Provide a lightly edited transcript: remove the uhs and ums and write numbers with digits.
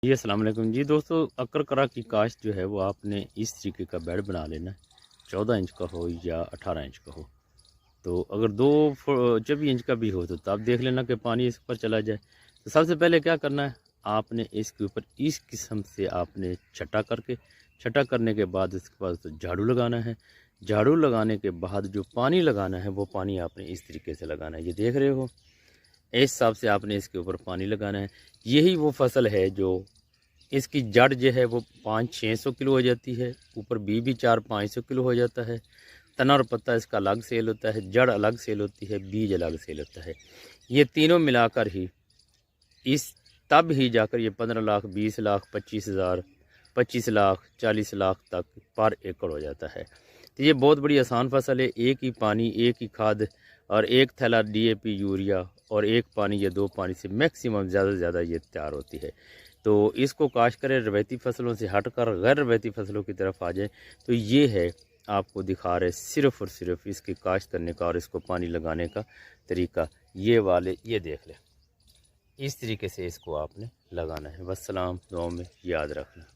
जी अस्सलाम वालेकुम जी दोस्तों, अकरकरा की काश्त जो है वो आपने इस तरीके का बेड बना लेना है। 14 इंच का हो या 18 इंच का हो। तो अगर 24 इंच का भी हो तो आप देख लेना कि पानी इस पर चला जाए। तो सबसे पहले क्या करना है, आपने इसके ऊपर इस किस्म से आपने छटा करने के बाद उसके बाद तो झाड़ू लगाना है। झाड़ू लगाने के बाद जो पानी लगाना है वो पानी आपने इस तरीके से लगाना है, ये देख रहे हो। इस हिसाब से आपने इसके ऊपर पानी लगाना है। यही वो फसल है जो इसकी जड़ जो है वो 500-600 किलो हो जाती है, ऊपर बी भी 400-500 किलो हो जाता है। तना और पत्ता इसका अलग सेल होता है, जड़ अलग सेल होती है, बीज अलग सेल होता है। ये तीनों मिलाकर ही इस तब ही जाकर ये 15 लाख, 20 लाख, 25,000, 25 लाख, 40 लाख तक पर एकड़ हो जाता है। तो ये बहुत बड़ी आसान फसल है। एक ही पानी, एक ही खाद और एक थैला DAP यूरिया और एक पानी या 2 पानी से मैक्सिमम ज़्यादा से ज़्यादा ये तैयार होती है। तो इसको काश्त करें, रवायती फसलों से हटकर गैर रवायती फसलों की तरफ आ जाए। तो ये है, आपको दिखा रहे सिर्फ़ और सिर्फ इसकी काश्त करने का और इसको पानी लगाने का तरीका। ये देख लें, इस तरीके से इसको आपने लगाना है। वस्सलाम, दुआ में याद रखना।